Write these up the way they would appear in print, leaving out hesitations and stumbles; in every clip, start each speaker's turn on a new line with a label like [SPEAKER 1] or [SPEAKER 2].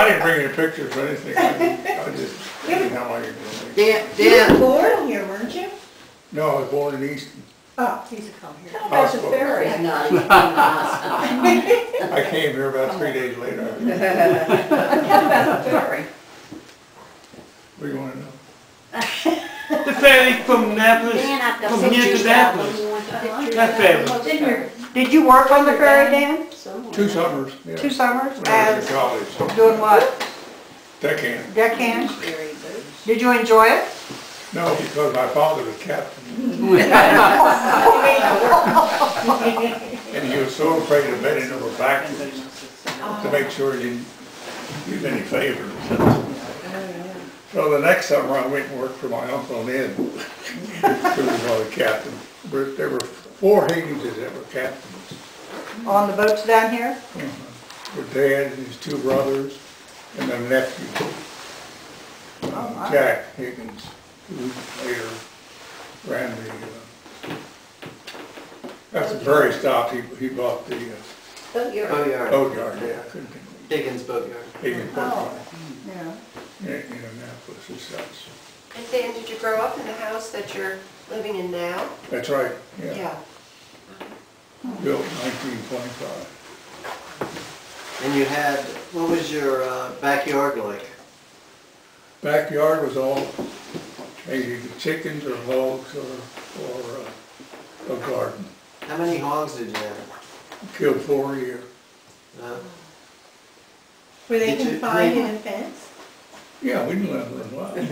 [SPEAKER 1] I didn't bring any pictures or anything. I just didn't know how you're doing.
[SPEAKER 2] You were born here, weren't you?
[SPEAKER 1] No, I was born in Easton.
[SPEAKER 2] Oh, he's a come here.
[SPEAKER 1] That's
[SPEAKER 2] a ferry.
[SPEAKER 1] I came here about 3 days later.
[SPEAKER 2] That's a ferry.
[SPEAKER 1] What do you want to know?
[SPEAKER 3] The ferry from Annapolis, from here to Annapolis. That ferry.
[SPEAKER 4] Did you work on the ferry, Dan?
[SPEAKER 1] 2 summers. Yeah.
[SPEAKER 4] 2 summers?
[SPEAKER 1] When I was
[SPEAKER 4] As
[SPEAKER 1] in college.
[SPEAKER 4] doing what?
[SPEAKER 1] Deckhand.
[SPEAKER 4] Deckhand? Did you enjoy it?
[SPEAKER 1] No, because my father was captain. And he was so afraid of bending over backwards to make sure he didn't use any favors. So the next summer I went and worked for my uncle Ned, who was the captain. There were 4 Higginses that were captains.
[SPEAKER 4] On the boats down here?
[SPEAKER 1] With Dad and his 2 brothers and their nephew, Jack Higgins, who later ran the, that's the ferry stop. He bought the boat yard. Yeah, I couldn't think of it.
[SPEAKER 5] Higgins Boatyard.
[SPEAKER 1] Higgins Boat Yard.
[SPEAKER 4] Yeah.
[SPEAKER 1] In Annapolis and such.
[SPEAKER 6] And Dan, did you grow up in the house that you're living in now?
[SPEAKER 1] That's right, yeah.
[SPEAKER 6] Yeah.
[SPEAKER 1] Built in 1925.
[SPEAKER 5] And you had, what was your backyard like?
[SPEAKER 1] Backyard was all maybe chickens or hogs or a garden.
[SPEAKER 5] How many hogs did you have?
[SPEAKER 1] Killed 4 a year.
[SPEAKER 2] Were they
[SPEAKER 5] Did you-
[SPEAKER 2] confined in a fence?
[SPEAKER 1] Yeah, we didn't let them run. They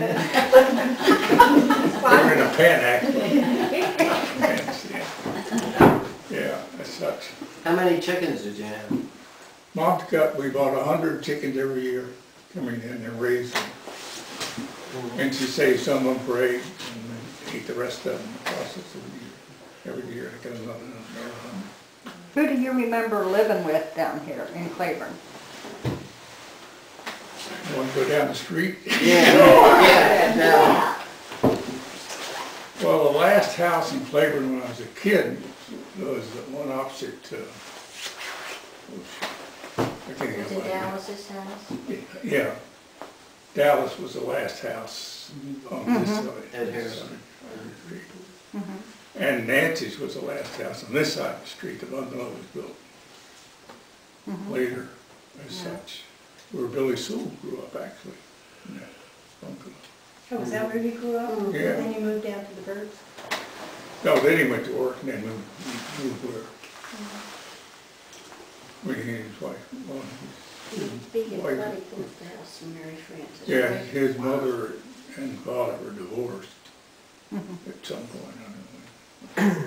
[SPEAKER 1] were in a pen, actually. Pens, yeah. Yeah, as such.
[SPEAKER 5] How many chickens did you have?
[SPEAKER 1] Mom's got, we bought 100 chickens every year, coming in and raised them. And she saved some of them for eggs and then ate the rest of them in the process of the year. Every year, I got another 100.
[SPEAKER 4] Who do you remember living with down here in Claiborne?
[SPEAKER 1] You want to go down the street?
[SPEAKER 5] Yeah.
[SPEAKER 1] Well, the last house in Claiborne when I was a kid was the one opposite I can't
[SPEAKER 6] Was
[SPEAKER 1] think
[SPEAKER 6] it
[SPEAKER 1] of
[SPEAKER 6] Dallas's house?
[SPEAKER 1] Yeah. Dallas was the last house on this side.
[SPEAKER 5] Ed Harrison.
[SPEAKER 1] And Nancy's was the last house on this side of the street. The bungalow was built later as such. Where Billy Sewell grew up, actually, in that bungalow.
[SPEAKER 2] Oh, was that where you grew up?
[SPEAKER 1] Yeah.
[SPEAKER 2] And then you moved down to the Birds?
[SPEAKER 1] No, then he went to work and then moved where? When he and his wife, well,
[SPEAKER 6] Speaking of
[SPEAKER 1] wife-
[SPEAKER 6] Buddy bought the house from Mary Frances.
[SPEAKER 1] yeah,
[SPEAKER 6] right?
[SPEAKER 1] his mother and father were divorced at some point, I don't know.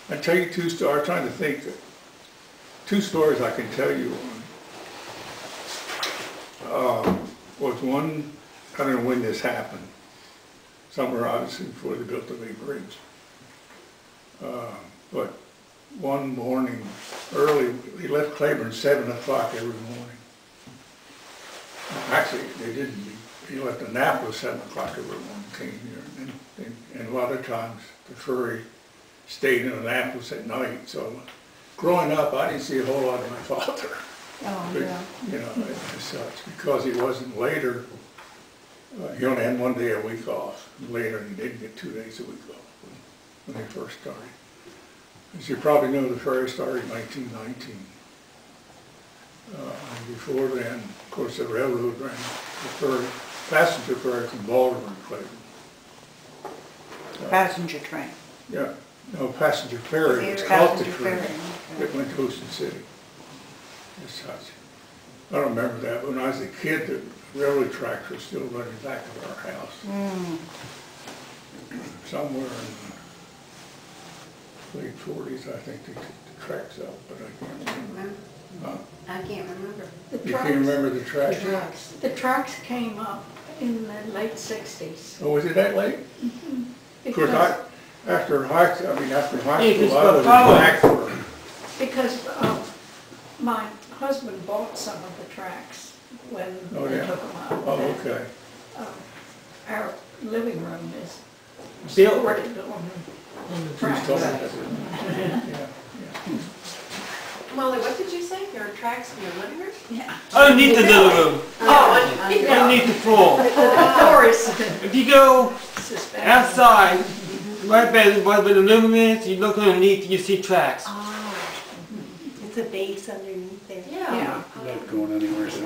[SPEAKER 1] I tell you 2 stories, I'm trying to think, 2 stories I can tell you on. Was one, I don't know when this happened, somewhere obviously before they built the big bridge. But one morning, early, he left Claiborne 7 o'clock every morning. Actually, they didn't. He left Annapolis 7 o'clock every morning, came here. And a lot of times the ferry stayed in Annapolis at night. So growing up, I didn't see a whole lot of my father.
[SPEAKER 4] Oh,
[SPEAKER 1] But,
[SPEAKER 4] yeah.
[SPEAKER 1] you know, as such, because he wasn't later, he only had 1 day a week off. Later, he did get 2 days a week off when they first started. As you probably know, the ferry started in 1919. And before then, of course, the railroad ran the ferry, passenger ferry from Baltimore to Claiborne.
[SPEAKER 4] Passenger train.
[SPEAKER 1] Yeah, no, passenger ferry. It's called the
[SPEAKER 4] Passenger
[SPEAKER 1] ferry.
[SPEAKER 4] ferry.
[SPEAKER 1] It went to Ocean City. As such. I don't remember that. When I was a kid, the railroad tracks were still running back of our house. Somewhere in the late 40s, I think they took the tracks up, but I can't remember.
[SPEAKER 6] I can't remember.
[SPEAKER 1] You can't remember the tracks?
[SPEAKER 7] The tracks came up in the late 60s.
[SPEAKER 1] Oh, was it that late? Of course, after high school,
[SPEAKER 3] It's
[SPEAKER 1] I was
[SPEAKER 3] following.
[SPEAKER 1] back for.
[SPEAKER 7] Because my husband bought some of the tracks when
[SPEAKER 1] Oh,
[SPEAKER 7] they
[SPEAKER 1] yeah.
[SPEAKER 7] took them out.
[SPEAKER 1] Oh, okay.
[SPEAKER 7] Our living room is
[SPEAKER 3] Built
[SPEAKER 7] supported on
[SPEAKER 1] Who's
[SPEAKER 7] tracks.
[SPEAKER 1] talking about it? Yeah, yeah.
[SPEAKER 6] Molly, what did you say? There are tracks in your living room?
[SPEAKER 3] Underneath the living room,
[SPEAKER 6] Oh,
[SPEAKER 3] underneath the floor.
[SPEAKER 7] Doris.
[SPEAKER 3] If you go outside, right by where the living room is, you look underneath, you see tracks.
[SPEAKER 2] Oh, it's a base underneath there.
[SPEAKER 6] yeah.
[SPEAKER 8] Not going anywhere, so.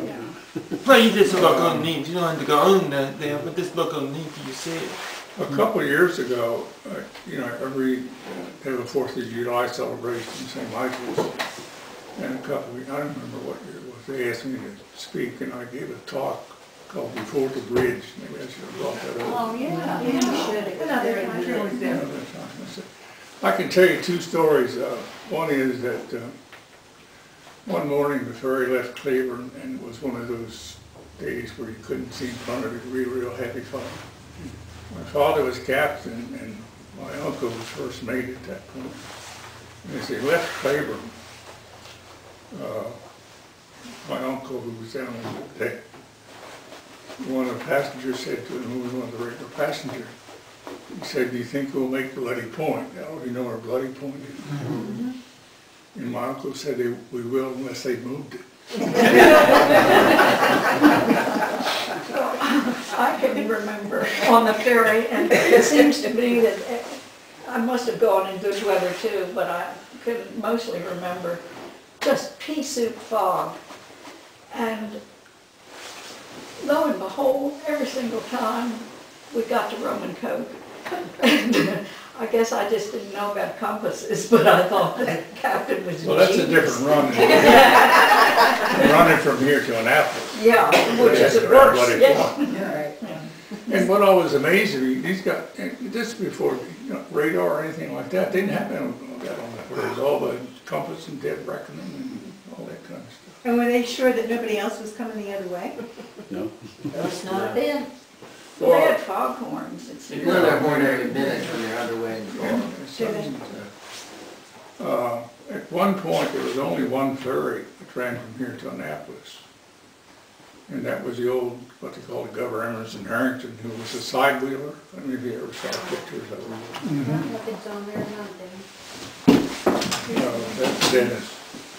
[SPEAKER 3] Well, you just look underneath, you don't have to go under there, but just look underneath, you see it.
[SPEAKER 1] A couple of years ago, you know, every day of the 4th of July celebration in St. Michael's, and I don't remember what year it was, they asked me to speak, and I gave a talk called Before the Bridge. Maybe I should have brought that up.
[SPEAKER 4] Oh, yeah.
[SPEAKER 2] You should. It was very good.
[SPEAKER 1] Another time. I said, I can tell you 2 stories. One is that one morning the ferry left Claiborne, and it was one of those days where you couldn't see in front of it, real heavy fog. My father was captain, and my uncle was first mate at that point. And as they left Claiborne, my uncle, who was down on the deck, one of the passengers said to him, who was one of the regular passengers, he said, "Do you think we'll make Bloody Point?" I already know where Bloody Point is. Mm-hmm. And my uncle said, "We will unless they moved it."
[SPEAKER 7] I can remember on the ferry, and it seems to me that I must have gone in good weather too, but I can mostly remember just pea soup fog. And lo and behold, every single time we got to rum and coke. And I guess I just didn't know about compasses, but I thought the captain was
[SPEAKER 1] Well, that's a
[SPEAKER 7] genius.
[SPEAKER 1] different run. Running from here to Annapolis.
[SPEAKER 7] Yeah, which is
[SPEAKER 1] That's
[SPEAKER 7] a worse,
[SPEAKER 1] Bloody
[SPEAKER 7] yeah.
[SPEAKER 1] Point.
[SPEAKER 4] Right.
[SPEAKER 1] And what always amazed me, these got, and this before radar or anything like that, didn't happen on that on that. There was all the compass and depth reckoning and all that kind of stuff.
[SPEAKER 2] And were they sure that nobody else was coming the other way?
[SPEAKER 8] No.
[SPEAKER 4] It's not been.
[SPEAKER 7] Well, they had foghorns. It's
[SPEAKER 5] You know they're born every minute when they're underway in Florida.
[SPEAKER 1] At one point, there was only one ferry that ran from here to Annapolis. And that was the old, what they called the Governor Emerson Harrington, who was a side wheeler. I don't know if you ever saw pictures of him.
[SPEAKER 2] Nothing's on there, nothing.
[SPEAKER 1] No, that's Dennis.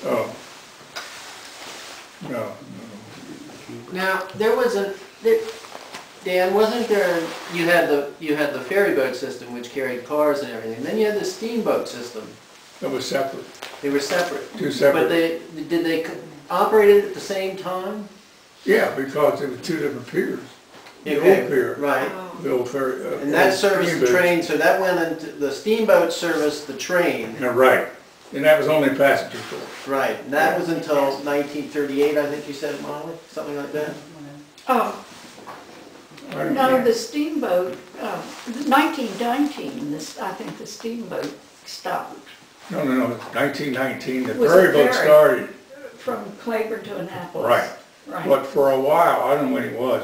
[SPEAKER 1] Oh. No.
[SPEAKER 5] Now, there was Dan, wasn't there, you had the ferry boat system which carried cars and everything, then you had the steamboat system.
[SPEAKER 1] That was separate,
[SPEAKER 5] They were separate.
[SPEAKER 1] 2
[SPEAKER 5] But
[SPEAKER 1] separate.
[SPEAKER 5] did they operate it at the same time?
[SPEAKER 1] Yeah, because there were 2 different piers. The
[SPEAKER 5] Okay,
[SPEAKER 1] old pier,
[SPEAKER 5] Right.
[SPEAKER 1] the old ferry.
[SPEAKER 5] And that
[SPEAKER 1] old
[SPEAKER 5] serviced the
[SPEAKER 1] steamboat.
[SPEAKER 5] train, so that went into, the steamboat serviced the train.
[SPEAKER 1] Yeah, right. And that was only passenger cars.
[SPEAKER 5] Right, and that was until 1938, I think you said, Molly, something like that?
[SPEAKER 1] I don't
[SPEAKER 7] No,
[SPEAKER 1] know.
[SPEAKER 7] the steamboat, 1919, I think the steamboat stopped
[SPEAKER 1] No, it's 1919, the
[SPEAKER 7] Was
[SPEAKER 1] ferry
[SPEAKER 7] it
[SPEAKER 1] boat
[SPEAKER 7] ferry?
[SPEAKER 1] started.
[SPEAKER 7] from Claiborne to Annapolis.
[SPEAKER 1] Right.
[SPEAKER 7] Right.
[SPEAKER 1] But for a while, I don't know when it was,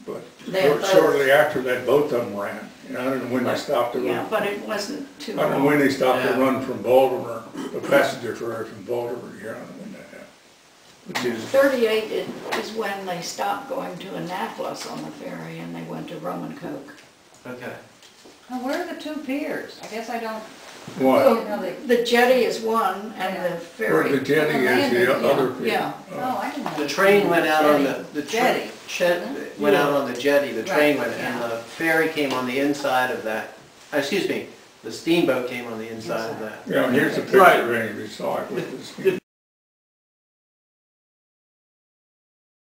[SPEAKER 1] but
[SPEAKER 7] They had both.
[SPEAKER 1] shortly after that, both of them ran. And I don't know when they stopped to
[SPEAKER 7] Yeah,
[SPEAKER 1] run.
[SPEAKER 7] but it wasn't too
[SPEAKER 1] I don't know
[SPEAKER 7] long.
[SPEAKER 1] when they stopped to
[SPEAKER 5] Yeah.
[SPEAKER 1] run from Baltimore, the passenger ferry from Baltimore here, I don't know when that happened. Which is,
[SPEAKER 7] 38 is when they stopped going to Annapolis on the ferry and they went to rum and coke.
[SPEAKER 5] Okay.
[SPEAKER 4] Now, where are the 2 piers? I guess I don't,
[SPEAKER 1] what?
[SPEAKER 4] you know,
[SPEAKER 7] The jetty is one and the
[SPEAKER 1] Where
[SPEAKER 7] ferry.
[SPEAKER 1] the jetty is, the other pier.
[SPEAKER 7] Yeah.
[SPEAKER 4] oh, I didn't know.
[SPEAKER 5] The train went out on the
[SPEAKER 4] Jetty.
[SPEAKER 5] went out on the jetty, the train
[SPEAKER 4] Right,
[SPEAKER 5] went, and
[SPEAKER 4] yeah.
[SPEAKER 5] the ferry came on the inside of that, excuse me, the steamboat came on the inside of that.
[SPEAKER 1] Yeah, here's a picture
[SPEAKER 3] Right.
[SPEAKER 1] of any of you saw it with this.
[SPEAKER 3] The